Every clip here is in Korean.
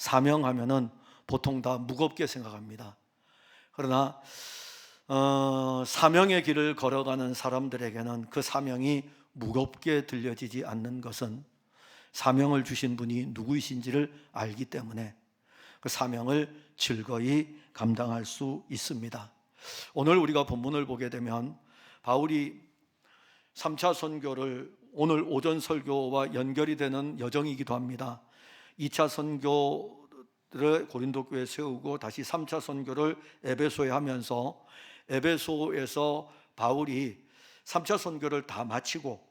사명하면은 보통 다 무겁게 생각합니다. 그러나 사명의 길을 걸어가는 사람들에게는 그 사명이 무겁게 들려지지 않는 것은 사명을 주신 분이 누구이신지를 알기 때문에 그 사명을 즐거이 감당할 수 있습니다. 오늘 우리가 본문을 보게 되면 바울이 3차 선교를 오늘 오전 설교와 연결이 되는 여정이기도 합니다. 2차 선교를 고린도 교회에 세우고 다시 3차 선교를 에베소에 하면서 에베소에서 바울이 3차 선교를 다 마치고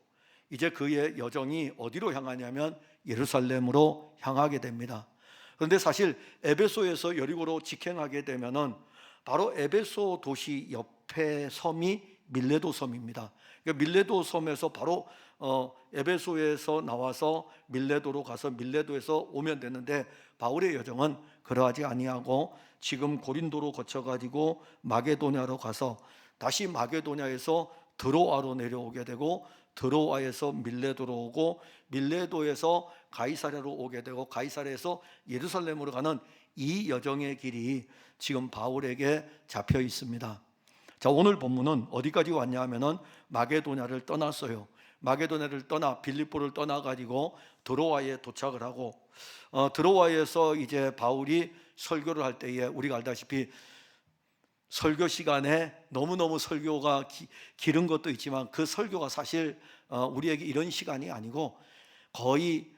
이제 그의 여정이 어디로 향하냐면 예루살렘으로 향하게 됩니다. 그런데 사실 에베소에서 여리고로 직행하게 되면은 바로 에베소 도시 옆에 섬이 밀레도 섬입니다. 그러니까 밀레도 섬에서 바로 에베소에서 나와서 밀레도로 가서 밀레도에서 오면 되는데 바울의 여정은 그러하지 아니하고 지금 고린도로 거쳐가지고 마게도냐로 가서 다시 마게도냐에서 드로아로 내려오게 되고 드로아에서 밀레도로 오고 밀레도에서 가이사랴로 오게 되고 가이사랴에서 예루살렘으로 가는 이 여정의 길이 지금 바울에게 잡혀 있습니다. 자, 오늘 본문은 어디까지 왔냐 하면은 마게도냐를 떠났어요. 마게도냐를 떠나 빌립보를 떠나 가지고 드로아에 도착을 하고 드로아에서 이제 바울이 설교를 할 때에 우리가 알다시피 설교 시간에 너무너무 설교가 길은 것도 있지만 그 설교가 사실 우리에게 이런 시간이 아니고 거의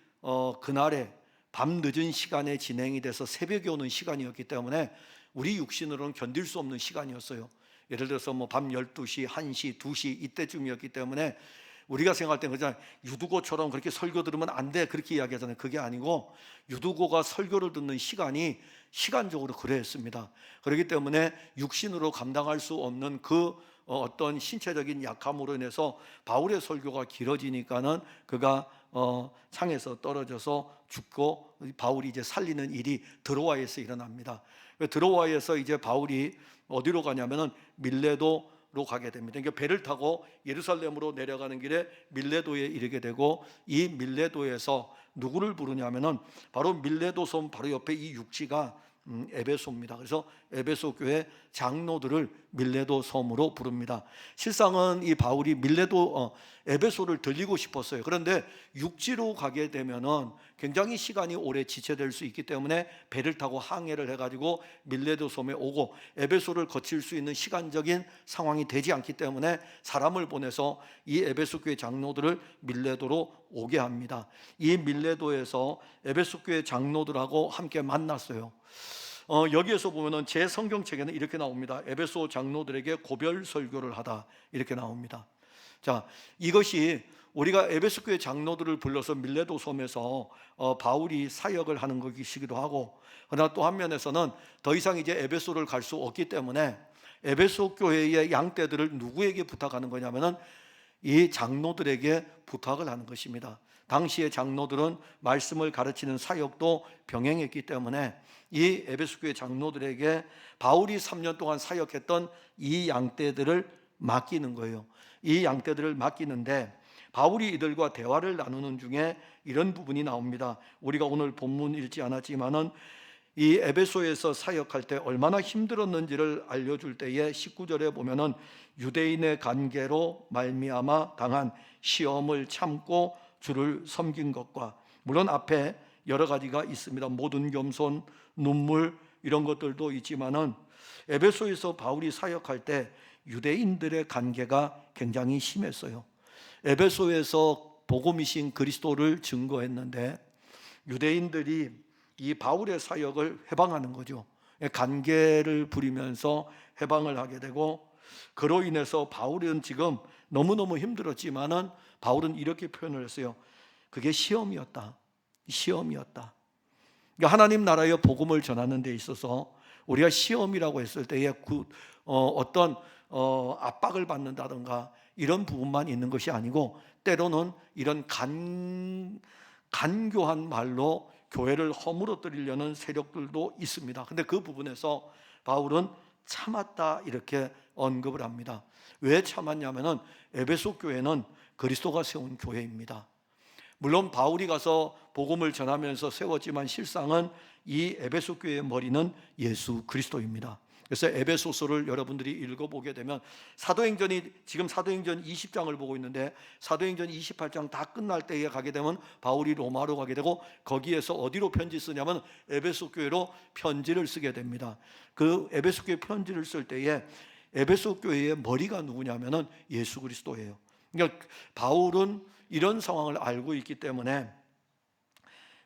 그날에 밤 늦은 시간에 진행이 돼서 새벽에 오는 시간이었기 때문에 우리 육신으로는 견딜 수 없는 시간이었어요. 예를 들어서 뭐 밤 12시, 1시, 2시 이때쯤이었기 때문에 우리가 생각할 때는 그냥 유두고처럼 그렇게 설교 들으면 안 돼 그렇게 이야기하잖아요. 그게 아니고 유두고가 설교를 듣는 시간이 시간적으로 그랬습니다. 그렇기 때문에 육신으로 감당할 수 없는 그 어떤 신체적인 약함으로 인해서 바울의 설교가 길어지니까는 그가 창에서 떨어져서 죽고 바울이 이제 살리는 일이 드로아에서 일어납니다. 드로아에서 이제 바울이 어디로 가냐면은 밀레도로 가게 됩니다. 그러니까 배를 타고 예루살렘으로 내려가는 길에 밀레도에 이르게 되고 이 밀레도에서 누구를 부르냐면은 바로 밀레도 섬 바로 옆에 이 육지가 에베소입니다. 그래서 에베소 교회 장로들을 밀레도 섬으로 부릅니다. 실상은 이 바울이 에베소를 들리고 싶었어요. 그런데 육지로 가게 되면은 굉장히 시간이 오래 지체될 수 있기 때문에 배를 타고 항해를 해가지고 밀레도 섬에 오고 에베소를 거칠 수 있는 시간적인 상황이 되지 않기 때문에 사람을 보내서 이 에베소 교회 장로들을 밀레도로 오게 합니다. 이 밀레도에서 에베소 교회 장로들하고 함께 만났어요. 여기에서 보면은 제 성경책에는 이렇게 나옵니다. 에베소 장로들에게 고별 설교를 하다 이렇게 나옵니다. 자, 이것이 우리가 에베소 교회 장로들을 불러서 밀레도 섬에서 바울이 사역을 하는 것이기도 하고, 그러나 또 한면에서는 더 이상 이제 에베소를 갈 수 없기 때문에 에베소 교회의 양떼들을 누구에게 부탁하는 거냐면은 이 장로들에게 부탁을 하는 것입니다. 당시의 장로들은 말씀을 가르치는 사역도 병행했기 때문에 이 에베소 교회 장로들에게 바울이 3년 동안 사역했던 이 양떼들을 맡기는 거예요. 이 양떼들을 맡기는데 바울이 이들과 대화를 나누는 중에 이런 부분이 나옵니다. 우리가 오늘 본문 읽지 않았지만은 이 에베소에서 사역할 때 얼마나 힘들었는지를 알려줄 때에 19절에 보면은 유대인의 관계로 말미암아 당한 시험을 참고 주를 섬긴 것과, 물론 앞에 여러 가지가 있습니다. 모든 겸손, 눈물 이런 것들도 있지만은 에베소에서 바울이 사역할 때 유대인들의 관계가 굉장히 심했어요. 에베소에서 복음이신 그리스도를 증거했는데 유대인들이 이 바울의 사역을 해방하는 거죠. 관계를 부리면서 해방을 하게 되고, 그로 인해서 바울은 지금 너무너무 힘들었지만은 바울은 이렇게 표현을 했어요. 그게 시험이었다. 시험이었다. 그러니까 하나님 나라의 복음을 전하는 데 있어서 우리가 시험이라고 했을 때에 어떤 압박을 받는다든가 이런 부분만 있는 것이 아니고 때로는 이런 간교한 말로 교회를 허물어뜨리려는 세력들도 있습니다. 근데 그 부분에서 바울은 참았다 이렇게 언급을 합니다. 왜 참았냐면은 에베소 교회는 그리스도가 세운 교회입니다. 물론 바울이 가서 복음을 전하면서 세웠지만 실상은 이 에베소 교회의 머리는 예수 그리스도입니다. 그래서 에베소서를 여러분들이 읽어보게 되면 지금 사도행전 20장을 보고 있는데 사도행전 28장 다 끝날 때에 가게 되면 바울이 로마로 가게 되고 거기에서 어디로 편지 쓰냐면 에베소 교회로 편지를 쓰게 됩니다. 그 에베소 교회 편지를 쓸 때에 에베소 교회의 머리가 누구냐면은 예수 그리스도예요. 그러니까 바울은 이런 상황을 알고 있기 때문에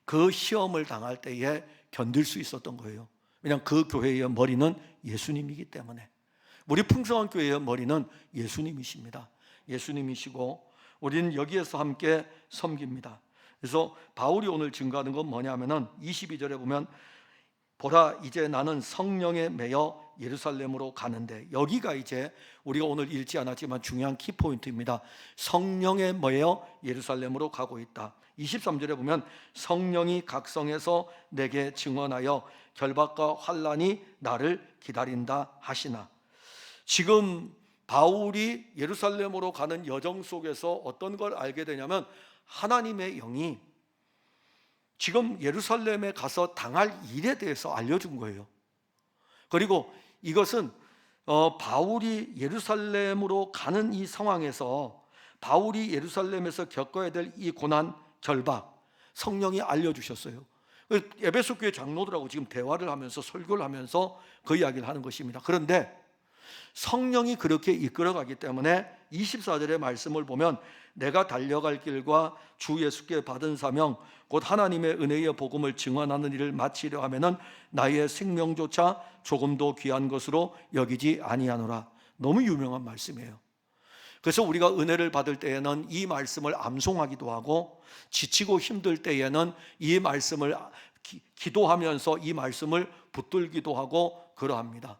그 시험을 당할 때에 견딜 수 있었던 거예요. 왜냐하면 그 교회의 머리는 예수님이기 때문에. 우리 풍성한 교회의 머리는 예수님이십니다. 예수님이시고 우리는 여기에서 함께 섬깁니다. 그래서 바울이 오늘 증거하는 건 뭐냐면은 22절에 보면 보라 이제 나는 성령에 매여 예루살렘으로 가는데, 여기가 이제 우리가 오늘 읽지 않았지만 중요한 키포인트입니다. 성령에 매여 예루살렘으로 가고 있다. 23절에 보면 성령이 각성해서 내게 증언하여 결박과 환난이 나를 기다린다 하시나. 지금 바울이 예루살렘으로 가는 여정 속에서 어떤 걸 알게 되냐면 하나님의 영이 지금 예루살렘에 가서 당할 일에 대해서 알려준 거예요. 그리고 이것은 바울이 예루살렘으로 가는 이 상황에서 바울이 예루살렘에서 겪어야 될 이 고난, 결박, 성령이 알려주셨어요. 에베소 교회 장로들하고 지금 대화를 하면서 설교를 하면서 그 이야기를 하는 것입니다. 그런데 성령이 그렇게 이끌어가기 때문에 24절의 말씀을 보면 내가 달려갈 길과 주 예수께 받은 사명 곧 하나님의 은혜의 복음을 증언하는 일을 마치려 하면은 나의 생명조차 조금도 귀한 것으로 여기지 아니하노라. 너무 유명한 말씀이에요. 그래서 우리가 은혜를 받을 때에는 이 말씀을 암송하기도 하고 지치고 힘들 때에는 이 말씀을 기도하면서 이 말씀을 붙들기도 하고 그러합니다.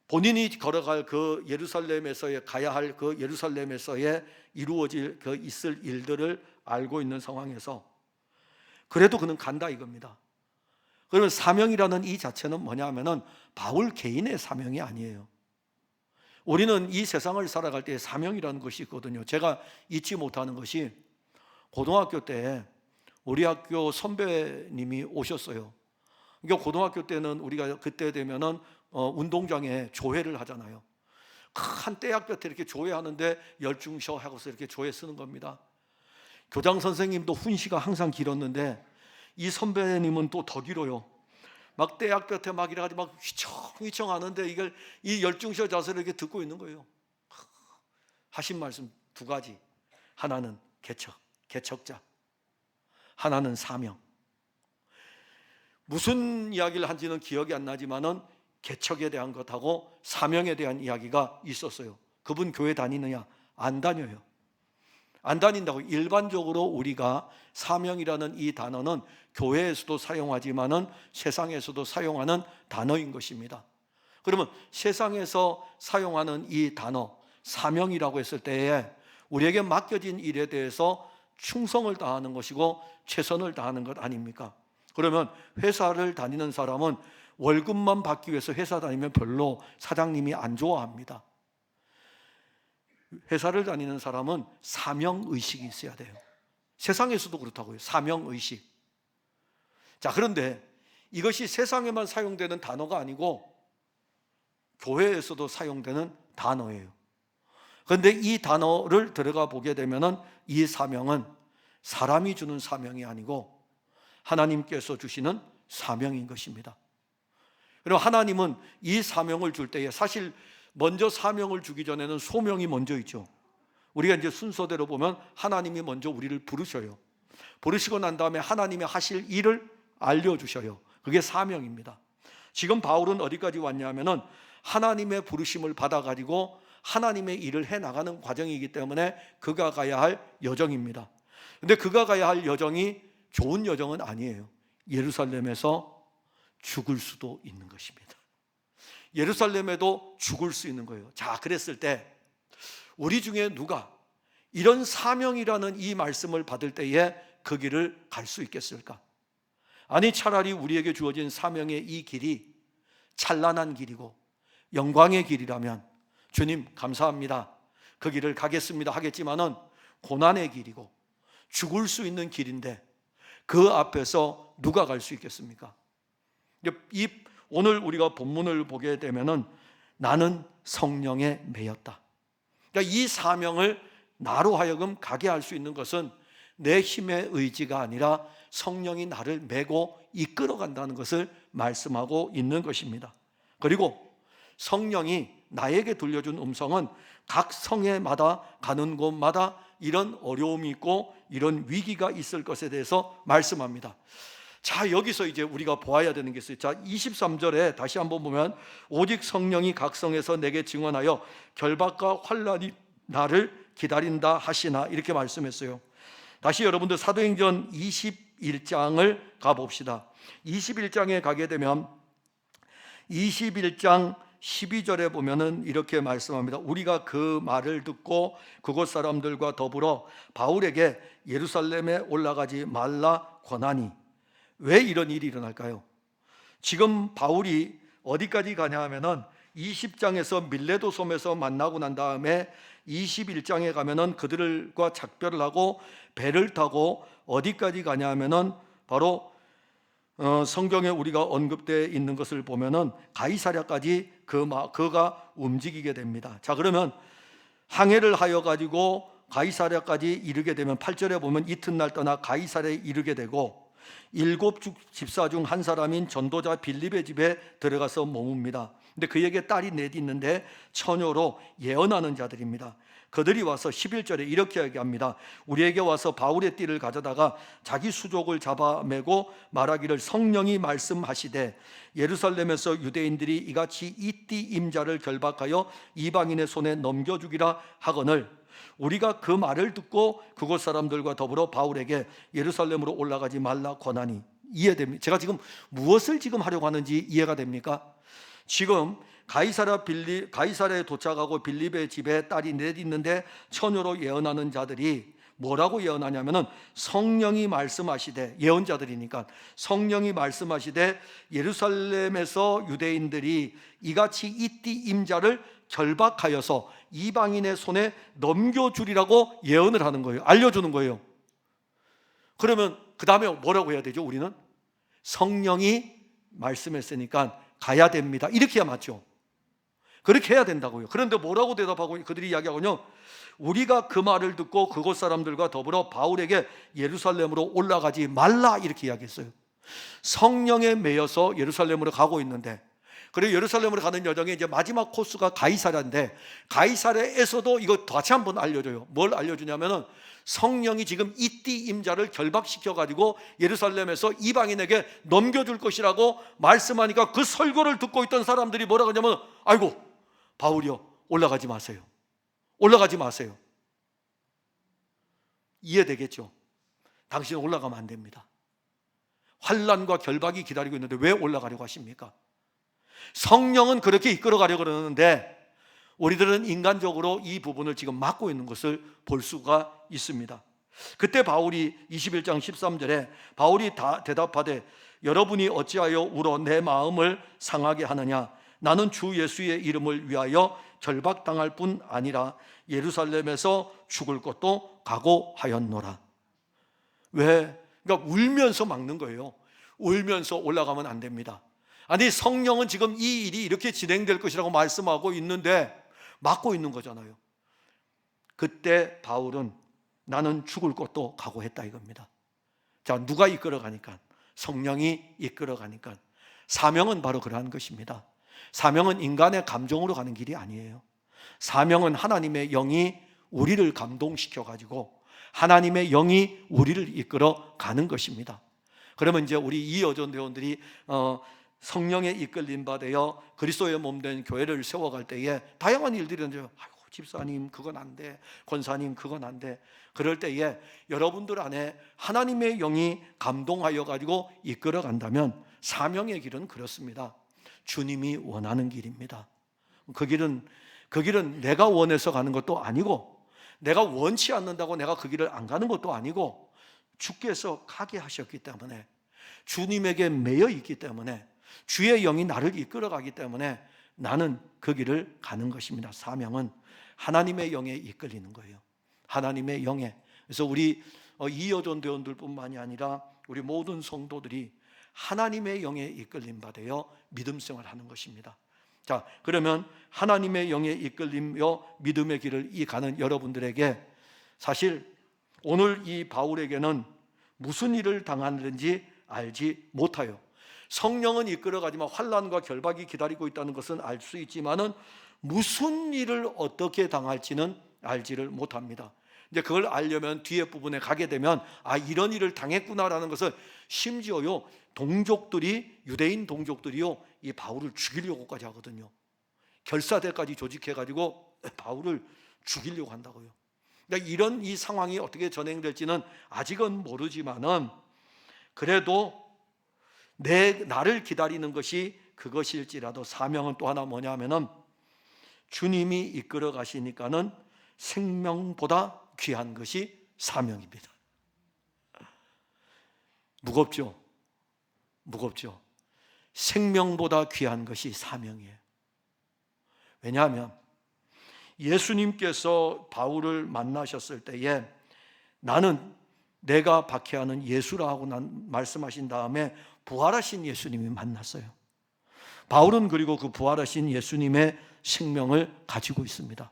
본인이 걸어갈 그 예루살렘에서의 가야 할 그 예루살렘에서의 이루어질 그 있을 일들을 알고 있는 상황에서 그래도 그는 간다 이겁니다. 그러면 사명이라는 이 자체는 뭐냐 하면은 바울 개인의 사명이 아니에요. 우리는 이 세상을 살아갈 때 사명이라는 것이 있거든요. 제가 잊지 못하는 것이 고등학교 때 우리 학교 선배님이 오셨어요. 그러니까 고등학교 때는 우리가 그때 되면은 운동장에 조회를 하잖아요. 큰 떼약볕에 이렇게 조회하는데 열중셔 하고서 이렇게 조회 쓰는 겁니다. 교장 선생님도 훈시가 항상 길었는데 이 선배님은 또 더 길어요. 막 떼약볕에 막 이래가지고 막 휘청휘청 하는데 이걸 이 열중셔 자세를 이렇게 듣고 있는 거예요. 하신 말씀 두 가지. 하나는 개척자. 하나는 사명. 무슨 이야기를 한지는 기억이 안 나지만은 개척에 대한 것하고 사명에 대한 이야기가 있었어요. 그분 교회 다니느냐? 안 다녀요. 안 다닌다고. 일반적으로 우리가 사명이라는 이 단어는 교회에서도 사용하지만은 세상에서도 사용하는 단어인 것입니다. 그러면 세상에서 사용하는 이 단어 사명이라고 했을 때에 우리에게 맡겨진 일에 대해서 충성을 다하는 것이고 최선을 다하는 것 아닙니까? 그러면 회사를 다니는 사람은 월급만 받기 위해서 회사 다니면 별로 사장님이 안 좋아합니다. 회사를 다니는 사람은 사명의식이 있어야 돼요. 세상에서도 그렇다고요. 사명의식. 자, 그런데 이것이 세상에만 사용되는 단어가 아니고 교회에서도 사용되는 단어예요. 그런데 이 단어를 들어가 보게 되면은 이 사명은 사람이 주는 사명이 아니고 하나님께서 주시는 사명인 것입니다. 그리고 하나님은 이 사명을 줄 때에 사실 먼저 사명을 주기 전에는 소명이 먼저 있죠. 우리가 이제 순서대로 보면 하나님이 먼저 우리를 부르셔요. 부르시고 난 다음에 하나님이 하실 일을 알려주셔요. 그게 사명입니다. 지금 바울은 어디까지 왔냐면은 하나님의 부르심을 받아가지고 하나님의 일을 해나가는 과정이기 때문에 그가 가야 할 여정입니다. 근데 그가 가야 할 여정이 좋은 여정은 아니에요. 예루살렘에서 죽을 수도 있는 것입니다. 예루살렘에도 죽을 수 있는 거예요. 자, 그랬을 때 우리 중에 누가 이런 사명이라는 이 말씀을 받을 때에 그 길을 갈 수 있겠을까? 아니, 차라리 우리에게 주어진 사명의 이 길이 찬란한 길이고 영광의 길이라면 주님 감사합니다, 그 길을 가겠습니다 하겠지만은 고난의 길이고 죽을 수 있는 길인데 그 앞에서 누가 갈 수 있겠습니까? 오늘 우리가 본문을 보게 되면은 나는 성령에 매였다. 그러니까 이 사명을 나로 하여금 가게 할 수 있는 것은 내 힘의 의지가 아니라 성령이 나를 메고 이끌어 간다는 것을 말씀하고 있는 것입니다. 그리고 성령이 나에게 들려준 음성은 각 성회마다 가는 곳마다 이런 어려움이 있고 이런 위기가 있을 것에 대해서 말씀합니다. 자, 여기서 이제 우리가 보아야 되는 게 있어요. 자, 23절에 다시 한번 보면 오직 성령이 각 성에서 내게 증언하여 결박과 환난이 나를 기다린다 하시나, 이렇게 말씀했어요. 다시 여러분들 사도행전 21장을 가봅시다. 21장에 가게 되면 21장 12절에 보면은 이렇게 말씀합니다. 우리가 그 말을 듣고 그곳 사람들과 더불어 바울에게 예루살렘에 올라가지 말라 권하니. 왜 이런 일이 일어날까요? 지금 바울이 어디까지 가냐 하면은 20장에서 밀레도 섬에서 만나고 난 다음에 21장에 가면은 그들과 작별을 하고 배를 타고 어디까지 가냐 하면은 바로 성경에 우리가 언급되어 있는 것을 보면은 가이사랴까지 그가 움직이게 됩니다. 자, 그러면 항해를 하여 가지고 가이사랴까지 이르게 되면 8절에 보면 이튿날 떠나 가이사랴에 이르게 되고 7 집사 중 한 사람인 전도자 빌립의 집에 들어가서 머뭅니다. 근데 그에게 딸이 넷이 있는데 처녀로 예언하는 자들입니다. 그들이 와서 11절에 이렇게 얘기합니다. 우리에게 와서 바울의 띠를 가져다가 자기 수족을 잡아매고 말하기를 성령이 말씀하시되 예루살렘에서 유대인들이 이같이 이 띠 임자를 결박하여 이방인의 손에 넘겨주기라 하거늘 우리가 그 말을 듣고 그곳 사람들과 더불어 바울에게 예루살렘으로 올라가지 말라 권하니. 이해됩니까? 제가 지금 무엇을 지금 하려고 하는지 이해가 됩니까? 지금 가이사랴에 도착하고 빌립의 집에 딸이 넷 있는데 처녀로 예언하는 자들이 뭐라고 예언하냐면은 성령이 말씀하시되, 예언자들이니까 성령이 말씀하시되 예루살렘에서 유대인들이 이같이 이 띠 임자를 결박하여서 이방인의 손에 넘겨주리라고 예언을 하는 거예요. 알려주는 거예요. 그러면 그 다음에 뭐라고 해야 되죠? 우리는 성령이 말씀했으니까 가야 됩니다, 이렇게 해야 맞죠? 그렇게 해야 된다고요. 그런데 뭐라고 대답하고 그들이 이야기하거든요. 우리가 그 말을 듣고 그곳 사람들과 더불어 바울에게 예루살렘으로 올라가지 말라, 이렇게 이야기했어요. 성령에 매여서 예루살렘으로 가고 있는데, 그리고 예루살렘으로 가는 여정에 이제 마지막 코스가 가이사랴인데, 가이사랴에서도 이거 다시 한번 알려줘요. 뭘 알려주냐면은 성령이 지금 이띠 임자를 결박시켜 가지고 예루살렘에서 이방인에게 넘겨줄 것이라고 말씀하니까 그 설교를 듣고 있던 사람들이 뭐라고 하냐면, 아이고 바울이요, 올라가지 마세요. 올라가지 마세요. 이해되겠죠? 당신은 올라가면 안 됩니다. 환난과 결박이 기다리고 있는데 왜 올라가려고 하십니까? 성령은 그렇게 이끌어가려고 그러는데 우리들은 인간적으로 이 부분을 지금 막고 있는 것을 볼 수가 있습니다. 그때 바울이 21장 13절에 바울이 대답하되 여러분이 어찌하여 울어 내 마음을 상하게 하느냐? 나는 주 예수의 이름을 위하여 결박당할 뿐 아니라 예루살렘에서 죽을 것도 각오하였노라. 왜? 그러니까 울면서 막는 거예요. 울면서 올라가면 안 됩니다. 아니, 성령은 지금 이 일이 이렇게 진행될 것이라고 말씀하고 있는데 막고 있는 거잖아요. 그때 바울은 나는 죽을 것도 각오했다 이겁니다. 자, 누가 이끌어가니까? 성령이 이끌어가니까. 사명은 바로 그러한 것입니다. 사명은 인간의 감정으로 가는 길이 아니에요. 사명은 하나님의 영이 우리를 감동시켜 가지고 하나님의 영이 우리를 이끌어 가는 것입니다. 그러면 이제 우리 이어전 대원들이 성령에 이끌림 받아요 그리스도의 몸된 교회를 세워갈 때에 다양한 일들이 이제 아이고 집사님 그건 안 돼, 권사님 그건 안 돼. 그럴 때에 여러분들 안에 하나님의 영이 감동하여 가지고 이끌어 간다면 사명의 길은 그렇습니다. 주님이 원하는 길입니다. 그 길은 내가 원해서 가는 것도 아니고 내가 원치 않는다고 내가 그 길을 안 가는 것도 아니고 주께서 가게 하셨기 때문에, 주님에게 매여 있기 때문에, 주의 영이 나를 이끌어 가기 때문에 나는 그 길을 가는 것입니다. 사명은 하나님의 영에 이끌리는 거예요. 하나님의 영에. 그래서 우리 이여존 대원들뿐만이 아니라 우리 모든 성도들이 하나님의 영에 이끌림 받아요 믿음 생활을 하는 것입니다. 자, 그러면 하나님의 영에 이끌림요 믿음의 길을 가는 여러분들에게 사실 오늘 이 바울에게는 무슨 일을 당하는지 알지 못해요. 성령은 이끌어가지만 환난과 결박이 기다리고 있다는 것은 알 수 있지만은 무슨 일을 어떻게 당할지는 알지를 못합니다. 이제 그걸 알려면 뒤에 부분에 가게 되면 이런 일을 당했구나라는 것을 심지어요 동족들이 유대인 동족들이요 이 바울을 죽이려고까지 하거든요. 결사대까지 조직해가지고 바울을 죽이려고 한다고요. 그러니까 이런 이 상황이 어떻게 전행될지는 아직은 모르지만은 그래도 나를 기다리는 것이 그것일지라도 사명은 또 하나 뭐냐면은 주님이 이끌어 가시니까는 생명보다 귀한 것이 사명입니다. 무겁죠? 무겁죠? 생명보다 귀한 것이 사명이에요. 왜냐하면 예수님께서 바울을 만나셨을 때에 나는 내가 박해하는 예수라고 말씀하신 다음에 부활하신 예수님이 만났어요. 바울은 그리고 그 부활하신 예수님의 생명을 가지고 있습니다.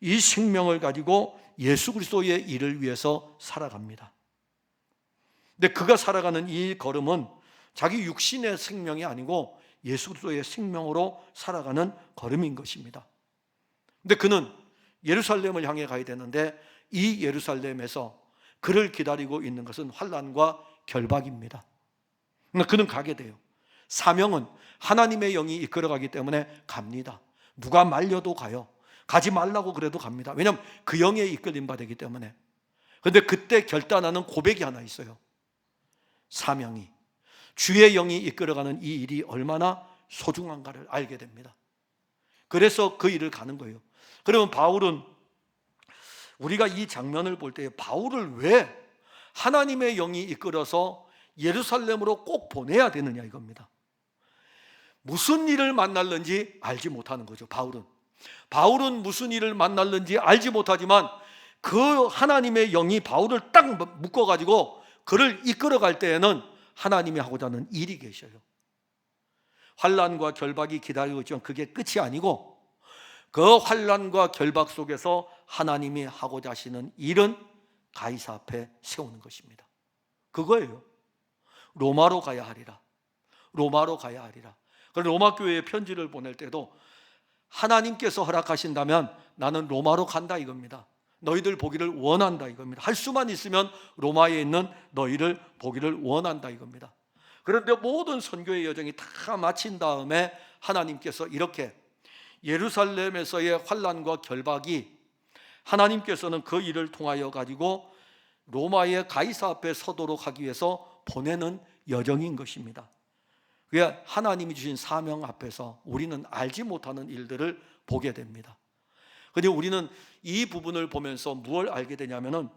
이 생명을 가지고 예수 그리스도의 일을 위해서 살아갑니다. 근데 그가 살아가는 이 걸음은 자기 육신의 생명이 아니고 예수 그리스도의 생명으로 살아가는 걸음인 것입니다. 근데 그는 예루살렘을 향해 가야 되는데 이 예루살렘에서 그를 기다리고 있는 것은 환난과 결박입니다. 그는 가게 돼요. 사명은 하나님의 영이 이끌어가기 때문에 갑니다. 누가 말려도 가요. 가지 말라고 그래도 갑니다. 왜냐하면 그 영에 이끌림 받기 때문에. 그런데 그때 결단하는 고백이 하나 있어요. 사명이 주의 영이 이끌어가는 이 일이 얼마나 소중한가를 알게 됩니다. 그래서 그 일을 가는 거예요. 그러면 바울은 우리가 이 장면을 볼 때 바울을 왜 하나님의 영이 이끌어서 예루살렘으로 꼭 보내야 되느냐 이겁니다. 무슨 일을 만날는지 알지 못하는 거죠. 바울은 무슨 일을 만날는지 알지 못하지만 그 하나님의 영이 바울을 딱 묶어가지고 그를 이끌어갈 때에는 하나님이 하고자 하는 일이 계셔요. 환난과 결박이 기다리고 있지만 그게 끝이 아니고 그 환난과 결박 속에서 하나님이 하고자 하시는 일은 가이사 앞에 세우는 것입니다. 그거예요. 로마로 가야 하리라. 로마로 가야 하리라. 그래서 로마 교회에 편지를 보낼 때도 하나님께서 허락하신다면 나는 로마로 간다 이겁니다. 너희들 보기를 원한다 이겁니다. 할 수만 있으면 로마에 있는 너희를 보기를 원한다 이겁니다. 그런데 모든 선교의 여정이 다 마친 다음에 하나님께서 이렇게 예루살렘에서의 환난과 결박이 하나님께서는 그 일을 통하여 가지고 로마의 가이사 앞에 서도록 하기 위해서 보내는 여정인 것입니다. 그게 하나님이 주신 사명 앞에서 우리는 알지 못하는 일들을 보게 됩니다. 그런데 우리는 이 부분을 보면서 무엇을 알게 되냐면은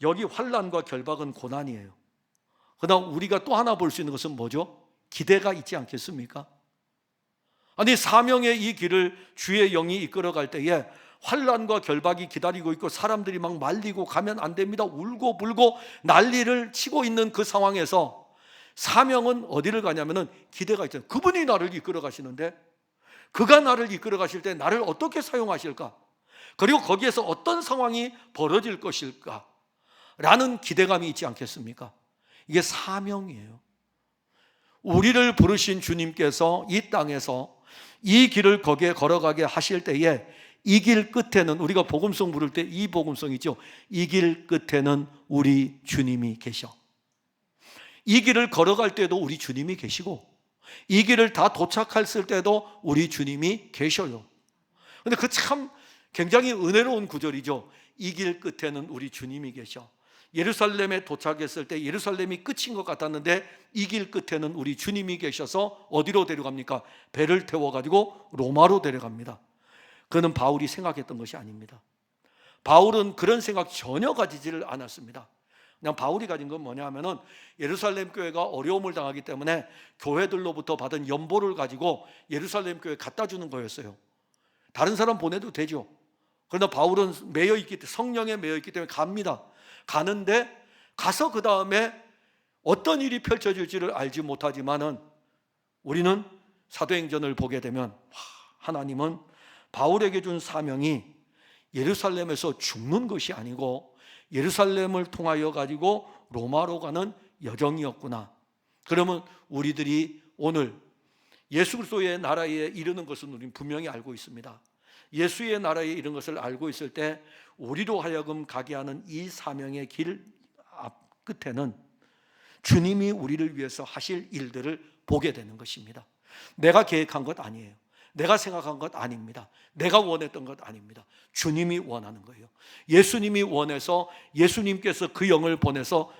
여기 환난과 결박은 고난이에요. 그다음 우리가 또 하나 볼 수 있는 것은 뭐죠? 기대가 있지 않겠습니까? 아니 사명의 이 길을 주의 영이 이끌어갈 때에 환난과 결박이 기다리고 있고 사람들이 막 말리고 가면 안 됩니다. 울고 불고 난리를 치고 있는 그 상황에서 사명은 어디를 가냐면은 기대가 있잖아요. 그분이 나를 이끌어 가시는데 그가 나를 이끌어 가실 때 나를 어떻게 사용하실까? 그리고 거기에서 어떤 상황이 벌어질 것일까? 라는 기대감이 있지 않겠습니까? 이게 사명이에요. 우리를 부르신 주님께서 이 땅에서 이 길을 거기에 걸어가게 하실 때에 이 길 끝에는 우리가 복음성 부를 때 이 복음성 있죠. 이 길 끝에는 우리 주님이 계셔. 이 길을 걸어갈 때도 우리 주님이 계시고 이 길을 다 도착했을 때도 우리 주님이 계셔요. 근데 그 참 굉장히 은혜로운 구절이죠. 이 길 끝에는 우리 주님이 계셔. 예루살렘에 도착했을 때 예루살렘이 끝인 것 같았는데 이 길 끝에는 우리 주님이 계셔서 어디로 데려갑니까? 배를 태워가지고 로마로 데려갑니다. 그는 바울이 생각했던 것이 아닙니다. 바울은 그런 생각 전혀 가지지를 않았습니다. 그냥 바울이 가진 건 뭐냐 하면은 예루살렘 교회가 어려움을 당하기 때문에 교회들로부터 받은 연보를 가지고 예루살렘 교회에 갖다 주는 거였어요. 다른 사람 보내도 되죠. 그러나 바울은 매여 있기 때문에 성령에 매여 있기 때문에 갑니다. 가는데 가서 그 다음에 어떤 일이 펼쳐질지를 알지 못하지만은 우리는 사도행전을 보게 되면 하나님은 바울에게 준 사명이 예루살렘에서 죽는 것이 아니고 예루살렘을 통하여 가지고 로마로 가는 여정이었구나. 그러면 우리들이 오늘 예수 그리스도의 나라에 이르는 것은 우리는 분명히 알고 있습니다. 예수의 나라에 이른 것을 알고 있을 때 우리로 하여금 가게 하는 이 사명의 길 앞 끝에는 주님이 우리를 위해서 하실 일들을 보게 되는 것입니다. 내가 계획한 것 아니에요. 내가 생각한 것 아닙니다. 내가 원했던 것 아닙니다. 주님이 원하는 거예요. 예수님이 원해서 예수님께서 그 영을 보내서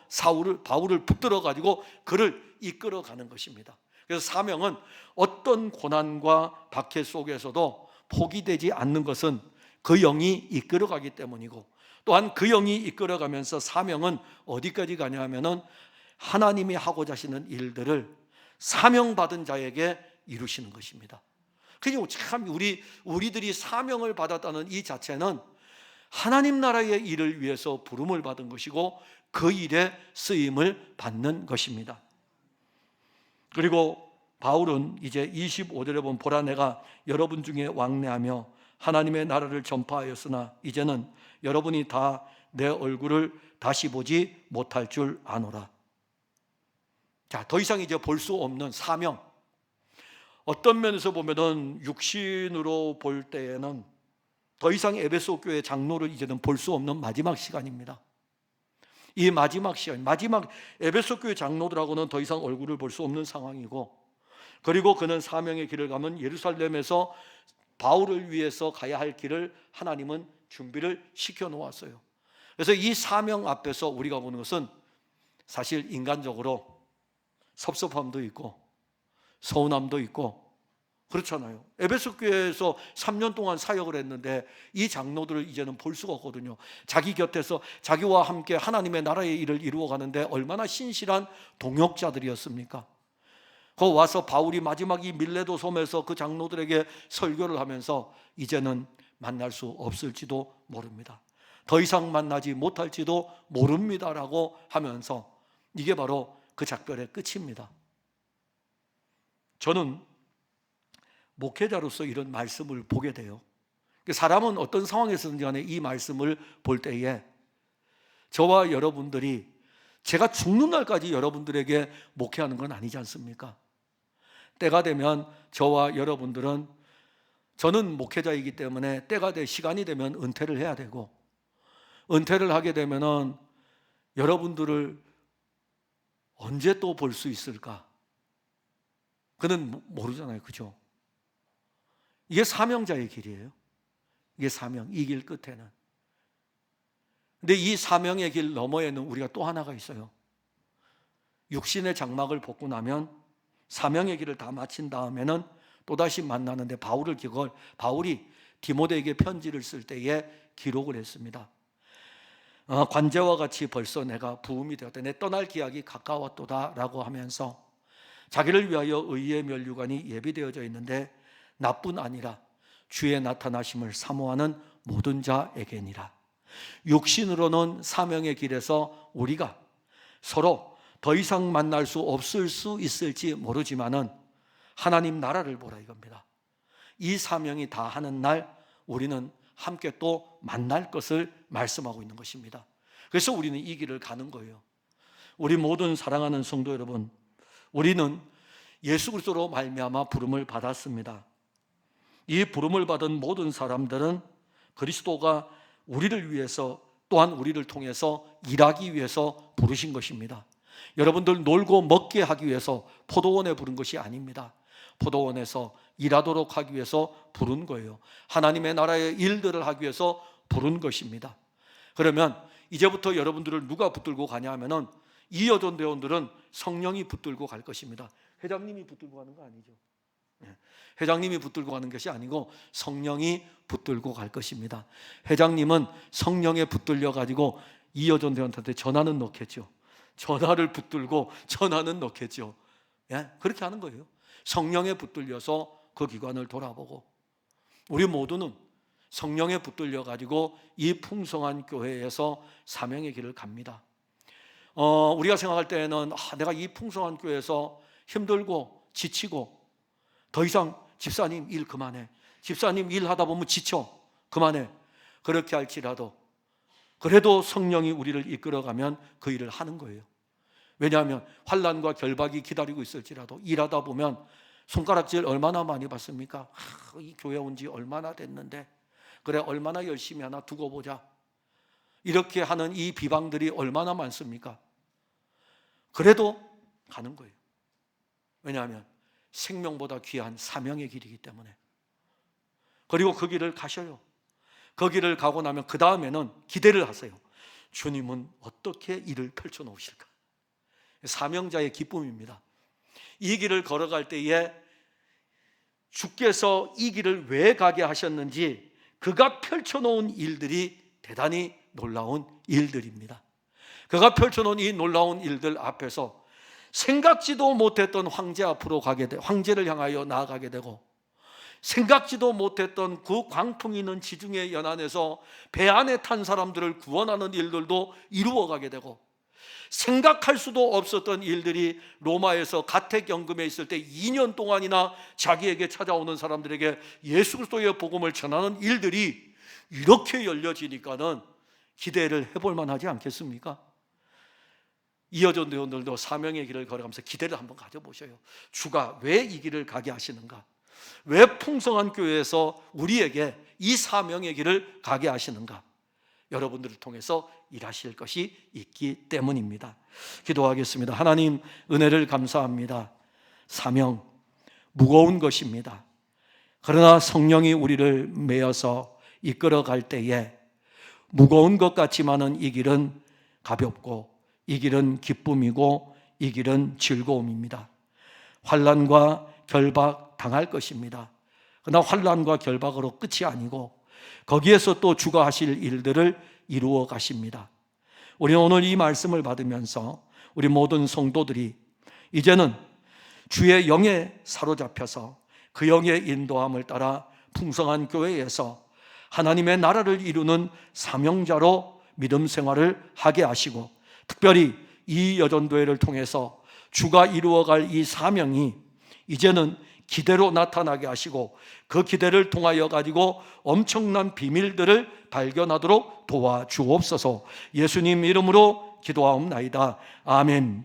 바울을 붙들어 가지고 그를 이끌어가는 것입니다. 그래서 사명은 어떤 고난과 박해 속에서도 포기되지 않는 것은 그 영이 이끌어가기 때문이고, 또한 그 영이 이끌어가면서 사명은 어디까지 가냐 하면은 하나님이 하고자 하시는 일들을 사명받은 자에게 이루시는 것입니다. 그리고 참 우리들이 사명을 받았다는 이 자체는 하나님 나라의 일을 위해서 부름을 받은 것이고 그 일에 쓰임을 받는 것입니다. 그리고 바울은 이제 25절에 보면 보라 내가 여러분 중에 왕래하며 하나님의 나라를 전파하였으나 이제는 여러분이 다 내 얼굴을 다시 보지 못할 줄 아노라. 자, 더 이상 이제 볼 수 없는 사명. 어떤 면에서 보면은 육신으로 볼 때에는 더 이상 에베소 교회 장로를 이제는 볼 수 없는 마지막 시간입니다. 이 마지막 시간, 마지막 에베소 교회 장로들하고는 더 이상 얼굴을 볼 수 없는 상황이고, 그리고 그는 사명의 길을 가면 예루살렘에서 바울을 위해서 가야 할 길을 하나님은 준비를 시켜 놓았어요. 그래서 이 사명 앞에서 우리가 보는 것은 사실 인간적으로 섭섭함도 있고 서운함도 있고 그렇잖아요. 에베소 교회에서 3년 동안 사역을 했는데 이 장로들을 이제는 볼 수가 없거든요. 자기 곁에서 자기와 함께 하나님의 나라의 일을 이루어가는데 얼마나 신실한 동역자들이었습니까? 거 와서 바울이 마지막 이 밀레도 섬에서 그 장로들에게 설교를 하면서 이제는 만날 수 없을지도 모릅니다. 더 이상 만나지 못할지도 모릅니다라고 하면서 이게 바로 그 작별의 끝입니다. 저는 목회자로서 이런 말씀을 보게 돼요. 사람은 어떤 상황에서든지 간에 이 말씀을 볼 때에 저와 여러분들이 제가 죽는 날까지 여러분들에게 목회하는 건 아니지 않습니까? 때가 되면 저와 여러분들은, 저는 목회자이기 때문에 때가 돼 시간이 되면 은퇴를 해야 되고, 은퇴를 하게 되면은 여러분들을 언제 또 볼 수 있을까? 그는 모르잖아요. 그죠? 이게 사명자의 길이에요. 이게 사명, 이 길 끝에는. 근데 이 사명의 길 너머에는 우리가 또 하나가 있어요. 육신의 장막을 벗고 나면 사명의 길을 다 마친 다음에는 또다시 만나는데 바울이 디모데에게 편지를 쓸 때에 기록을 했습니다. 관제와 같이 벌써 내가 부음이 되었다. 내 떠날 기약이 가까웠도다 라고 하면서 자기를 위하여 의의 면류관이 예비되어져 있는데 나뿐 아니라 주의 나타나심을 사모하는 모든 자에게니라. 육신으로는 사명의 길에서 우리가 서로 더 이상 만날 수 없을 수 있을지 모르지만은 하나님 나라를 보라 이겁니다. 이 사명이 다 하는 날 우리는 함께 또 만날 것을 말씀하고 있는 것입니다. 그래서 우리는 이 길을 가는 거예요. 우리 모든 사랑하는 성도 여러분, 우리는 예수 그리스도로 말미암아 부름을 받았습니다. 이 부름을 받은 모든 사람들은 그리스도가 우리를 위해서 또한 우리를 통해서 일하기 위해서 부르신 것입니다. 여러분들 놀고 먹게 하기 위해서 포도원에 부른 것이 아닙니다. 포도원에서 일하도록 하기 위해서 부른 거예요. 하나님의 나라의 일들을 하기 위해서 부른 것입니다. 그러면 이제부터 여러분들을 누가 붙들고 가냐 하면은 이 여전대원들은 성령이 붙들고 갈 것입니다. 회장님이 붙들고 가는 거 아니죠. 회장님이 붙들고 가는 것이 아니고 성령이 붙들고 갈 것입니다. 회장님은 성령에 붙들려 가지고 이 여전대원한테 전화는 넣겠죠. 전화를 붙들고 전화는 넣겠죠. 그렇게 하는 거예요. 성령에 붙들려서 그 기관을 돌아보고, 우리 모두는 성령에 붙들려 가지고 이 풍성한 교회에서 사명의 길을 갑니다. 우리가 생각할 때에는 내가 이 풍성한 교회에서 힘들고 지치고 더 이상 집사님 일 그만해, 집사님 일하다 보면 지쳐, 그만해, 그렇게 할지라도 그래도 성령이 우리를 이끌어가면 그 일을 하는 거예요. 왜냐하면 환난과 결박이 기다리고 있을지라도 일하다 보면 손가락질 얼마나 많이 받습니까? 이 교회 온 지 얼마나 됐는데, 그래 얼마나 열심히 하나 두고 보자, 이렇게 하는 이 비방들이 얼마나 많습니까? 그래도 가는 거예요. 왜냐하면 생명보다 귀한 사명의 길이기 때문에. 그리고 그 길을 가셔요. 그 길을 가고 나면 그 다음에는 기대를 하세요. 주님은 어떻게 일을 펼쳐 놓으실까? 사명자의 기쁨입니다. 이 길을 걸어갈 때에 주께서 이 길을 왜 가게 하셨는지 그가 펼쳐놓은 일들이 대단히 놀라운 일들입니다. 그가 펼쳐놓은 이 놀라운 일들 앞에서 생각지도 못했던 황제 앞으로 가게 돼, 황제를 향하여 나아가게 되고, 생각지도 못했던 그 광풍이 있는 지중해 연안에서 배 안에 탄 사람들을 구원하는 일들도 이루어가게 되고, 생각할 수도 없었던 일들이 로마에서 가택연금에 있을 때 2년 동안이나 자기에게 찾아오는 사람들에게 예수 그리스도의 복음을 전하는 일들이 이렇게 열려지니까는 기대를 해볼 만하지 않겠습니까? 이어전 대원들도 사명의 길을 걸어가면서 기대를 한번 가져보셔요. 주가 왜 이 길을 가게 하시는가? 왜 풍성한 교회에서 우리에게 이 사명의 길을 가게 하시는가? 여러분들을 통해서 일하실 것이 있기 때문입니다. 기도하겠습니다. 하나님, 은혜를 감사합니다. 사명, 무거운 것입니다. 그러나 성령이 우리를 메어서 이끌어갈 때에 무거운 것 같지만은 이 길은 가볍고, 이 길은 기쁨이고, 이 길은 즐거움입니다. 환난과 결박 당할 것입니다. 그러나 환난과 결박으로 끝이 아니고 거기에서 또 주가 하실 일들을 이루어 가십니다. 우리는 오늘 이 말씀을 받으면서 우리 모든 성도들이 이제는 주의 영에 사로잡혀서 그 영의 인도함을 따라 풍성한 교회에서 하나님의 나라를 이루는 사명자로 믿음 생활을 하게 하시고, 특별히 이 여전도회를 통해서 주가 이루어갈 이 사명이 이제는 기대로 나타나게 하시고, 그 기대를 통하여 가지고 엄청난 비밀들을 발견하도록 도와주옵소서. 예수님 이름으로 기도하옵나이다. 아멘.